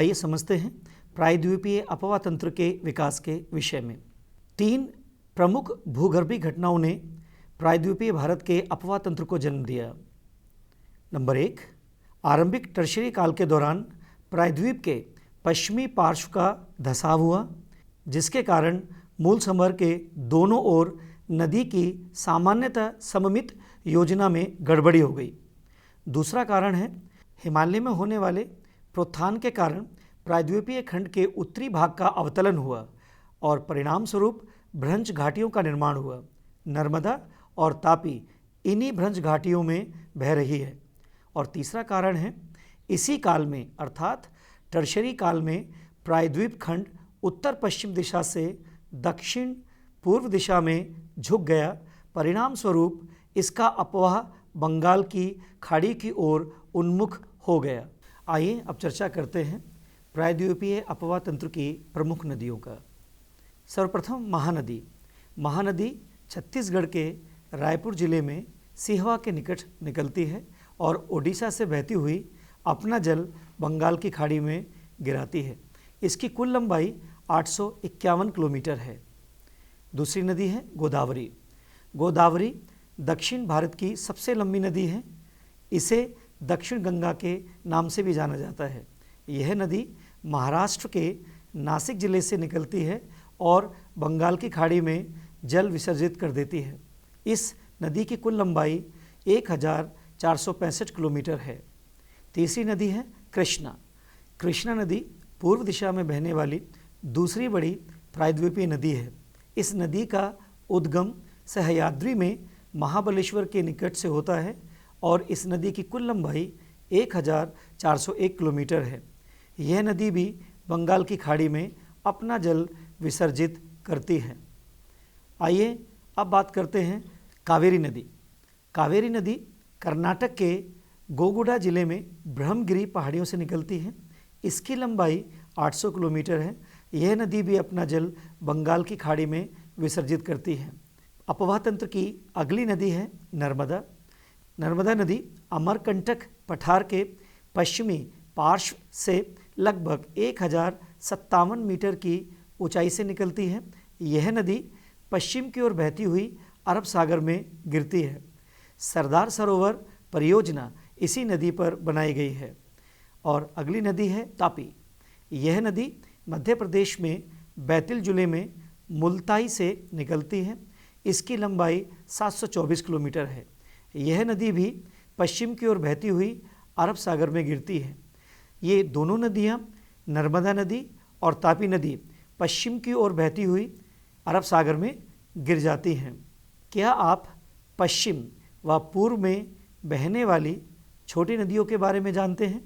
आइए समझते हैं प्रायद्वीपीय अपवा तंत्र के विकास के विषय में। 3 प्रमुख भूगर्भीय घटनाओं ने प्रायद्वीपीय भारत के अपवा तंत्र को जन्म दिया। नंबर 1, आरंभिक टर्शियरी काल के दौरान प्रायद्वीप के पश्चिमी पार्श्व का धंसाव हुआ, जिसके कारण मूल समर के दोनों ओर नदी की सामान्यतः सममित योजना में गड़बड़ी हो गई। दूसरा कारण है हिमालय में होने वाले प्रोत्थान के कारण प्रायद्वीपीय खंड के उत्तरी भाग का अवतलन हुआ और परिणाम स्वरूप भ्रंश घाटियों का निर्माण हुआ। नर्मदा और तापी इन्हीं भ्रंश घाटियों में बह रही है। और तीसरा कारण है इसी काल में अर्थात टर्शियरी काल में प्रायद्वीप खंड उत्तर पश्चिम दिशा से दक्षिण पूर्व दिशा में झुक गया। परिणाम स्वरूप इसका अपवाह बंगाल की खाड़ी की ओर उन्मुख हो गया। आइए अब चर्चा करते हैं प्रायद्वीपीय अपवा तंत्र की प्रमुख नदियों का। सर्वप्रथम महानदी। महानदी छत्तीसगढ़ के रायपुर जिले में सिहवा के निकट निकलती है और ओडिशा से बहती हुई अपना जल बंगाल की खाड़ी में गिराती है। इसकी कुल लंबाई 851 किलोमीटर है। दूसरी नदी है गोदावरी। गोदावरी दक्षिण भारत की सबसे लंबी नदी है। इसे दक्षिण गंगा के नाम से भी जाना जाता है। यह नदी महाराष्ट्र के नासिक जिले से निकलती है और बंगाल की खाड़ी में जल विसर्जित कर देती है। इस नदी की कुल लंबाई 1465 किलोमीटर है। तीसरी नदी है कृष्णा। कृष्णा नदी पूर्व दिशा में बहने वाली दूसरी बड़ी प्रायद्वीपीय नदी है। इस नदी का उद्गम सह्याद्री में महाबलेश्वर के निकट से होता है और इस नदी की कुल लंबाई 1401 किलोमीटर है। यह नदी भी बंगाल की खाड़ी में अपना जल विसर्जित करती है। आइए अब बात करते हैं कावेरी नदी। कावेरी नदी कर्नाटक के गोगुडा जिले में ब्रह्मगिरी पहाड़ियों से निकलती है। इसकी लंबाई 800 किलोमीटर है। यह नदी भी अपना जल बंगाल की खाड़ी में विसर्जित करती है। अपवा तंत्र की अगली नदी है नर्मदा। नर्मदा नदी अमरकंटक पठार के पश्चिमी पार्श्व से लगभग 1057 मीटर की ऊंचाई से निकलती है। यह नदी पश्चिम की ओर बहती हुई अरब सागर में गिरती है। सरदार सरोवर परियोजना इसी नदी पर बनाई गई है। और अगली नदी है तापी। यह नदी मध्य प्रदेश में बैतूल जिले में मुल्ताई से निकलती है। इसकी लंबाई 724 किलोमीटर है। यह नदी भी पश्चिम की ओर बहती हुई अरब सागर में गिरती है। ये दोनों नदियाँ नर्मदा नदी और तापी नदी पश्चिम की ओर बहती हुई अरब सागर में गिर जाती हैं। क्या आप पश्चिम व पूर्व में बहने वाली छोटी नदियों के बारे में जानते हैं?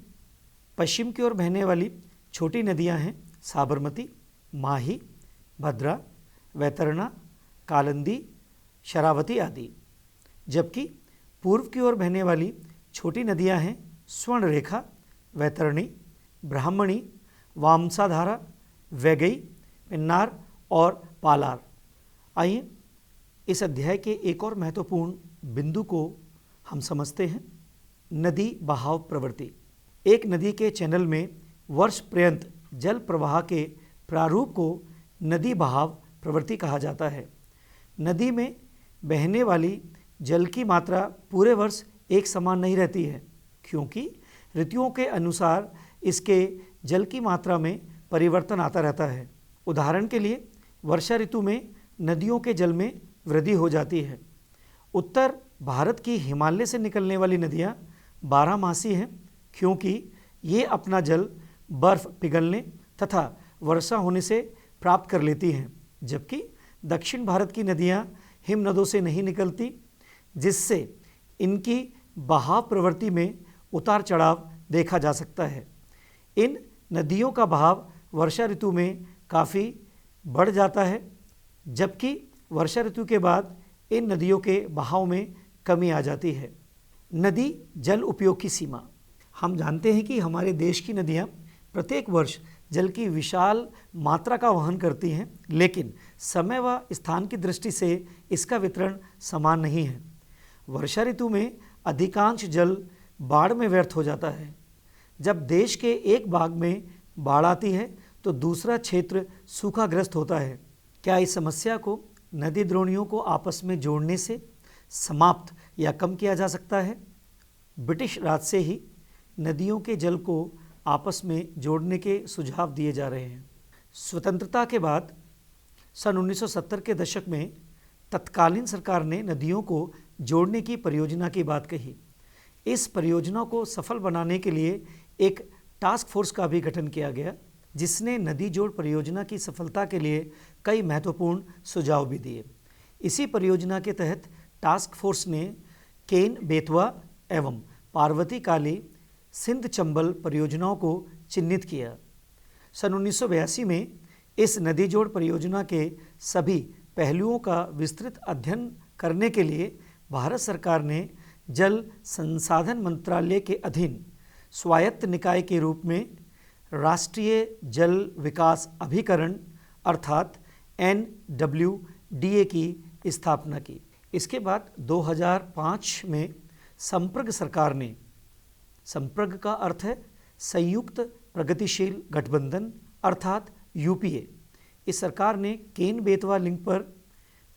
पश्चिम की ओर बहने वाली छोटी नदियां हैं साबरमती, माही, भद्रा, वैतरणा, कालिंदी, शरावती आदि। जबकि पूर्व की ओर बहने वाली छोटी नदियां हैं स्वर्णरेखा, वैतरणी, ब्राह्मणी, वामसाधारा, वैगई, पिन्नार और पालार। आइए इस अध्याय के एक और महत्वपूर्ण बिंदु को हम समझते हैं। नदी बहाव प्रवृत्ति। एक नदी के चैनल में वर्ष पर्यंत जल प्रवाह के प्रारूप को नदी बहाव प्रवृत्ति कहा जाता है। नदी में बहने वाली जल की मात्रा पूरे वर्ष एक समान नहीं रहती है, क्योंकि ऋतुओं के अनुसार इसके जल की मात्रा में परिवर्तन आता रहता है। उदाहरण के लिए वर्षा ऋतु में नदियों के जल में वृद्धि हो जाती है। उत्तर भारत की हिमालय से निकलने वाली नदियाँ 12 मासी हैं, क्योंकि ये अपना जल बर्फ पिघलने तथा वर्षा होने से प्राप्त कर लेती हैं। जबकि दक्षिण भारत की नदियाँ हिमनदों से नहीं निकलती, जिससे इनकी बहाव प्रवृत्ति में उतार चढ़ाव देखा जा सकता है। इन नदियों का बहाव वर्षा ऋतु में काफ़ी बढ़ जाता है, जबकि वर्षा ऋतु के बाद इन नदियों के बहाव में कमी आ जाती है। नदी जल उपयोग की सीमा। हम जानते हैं कि हमारे देश की नदियाँ प्रत्येक वर्ष जल की विशाल मात्रा का वहन करती हैं, लेकिन समय व स्थान की दृष्टि से इसका वितरण समान नहीं है। वर्षा ऋतु में अधिकांश जल बाढ़ में व्यर्थ हो जाता है। जब देश के एक भाग में बाढ़ आती है तो दूसरा क्षेत्र सूखाग्रस्त होता है। क्या इस समस्या को नदी द्रोणियों को आपस में जोड़ने से समाप्त या कम किया जा सकता है? ब्रिटिश राज से ही नदियों के जल को आपस में जोड़ने के सुझाव दिए जा रहे हैं। स्वतंत्रता के बाद सन 1970 के दशक में तत्कालीन सरकार ने नदियों को जोड़ने की परियोजना की बात कही। इस परियोजना को सफल बनाने के लिए एक टास्क फोर्स का भी गठन किया गया, जिसने नदी जोड़ परियोजना की सफलता के लिए कई महत्वपूर्ण सुझाव भी दिए। इसी परियोजना के तहत टास्क फोर्स ने केन बेतवा एवं पार्वती काली सिंध चंबल परियोजनाओं को चिन्हित किया। सन 1982 में इस नदी जोड़ परियोजना के सभी पहलुओं का विस्तृत अध्ययन करने के लिए भारत सरकार ने जल संसाधन मंत्रालय के अधीन स्वायत्त निकाय के रूप में राष्ट्रीय जल विकास अभिकरण अर्थात NWDA की स्थापना की। इसके बाद 2005 में संप्रग सरकार ने, संप्रग का अर्थ है संयुक्त प्रगतिशील गठबंधन अर्थात UPA, इस सरकार ने केन बेतवा लिंक पर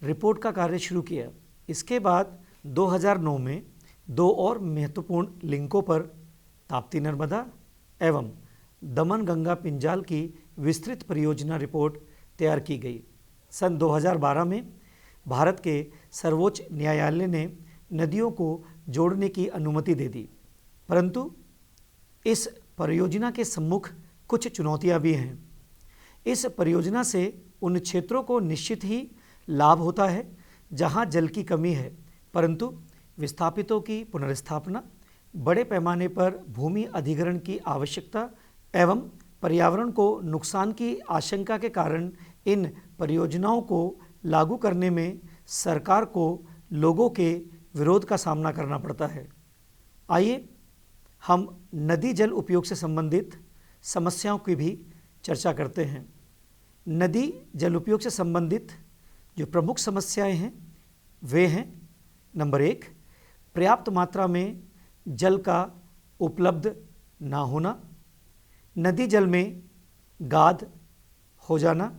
रिपोर्ट का कार्य शुरू किया। इसके बाद 2009 में दो और महत्वपूर्ण लिंकों पर ताप्ती नर्मदा एवं दमन गंगा पिंजाल की विस्तृत परियोजना रिपोर्ट तैयार की गई। सन 2012 में भारत के सर्वोच्च न्यायालय ने नदियों को जोड़ने की अनुमति दे दी, परंतु इस परियोजना के सम्मुख कुछ चुनौतियां भी हैं। इस परियोजना से उन क्षेत्रों को निश्चित ही लाभ होता है जहां जल की कमी है, परंतु विस्थापितों की पुनर्स्थापना, बड़े पैमाने पर भूमि अधिग्रहण की आवश्यकता एवं पर्यावरण को नुकसान की आशंका के कारण इन परियोजनाओं को लागू करने में सरकार को लोगों के विरोध का सामना करना पड़ता है। आइए हम नदी जल उपयोग से संबंधित समस्याओं की भी चर्चा करते हैं। नदी जल उपयोग से संबंधित जो प्रमुख समस्याएं हैं वे हैं, नंबर 1, पर्याप्त मात्रा में जल का उपलब्ध ना होना, नदी जल में गाद हो जाना,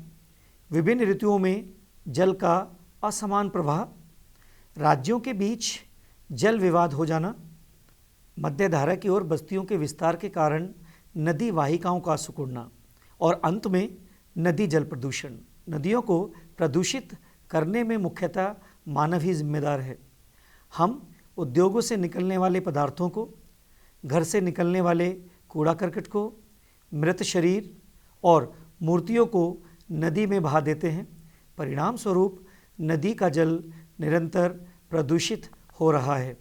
विभिन्न ऋतुओं में जल का असमान प्रवाह, राज्यों के बीच जल विवाद हो जाना, मध्य धारा की ओर बस्तियों के विस्तार के कारण नदी वाहिकाओं का सिकुड़ना और अंत में नदी जल प्रदूषण। नदियों को प्रदूषित करने में मुख्यतः मानव ही जिम्मेदार है। हम उद्योगों से निकलने वाले पदार्थों को, घर से निकलने वाले कूड़ा करकट को, मृत शरीर और मूर्तियों को नदी में बहा देते हैं। परिणाम स्वरूप नदी का जल निरंतर प्रदूषित हो रहा है।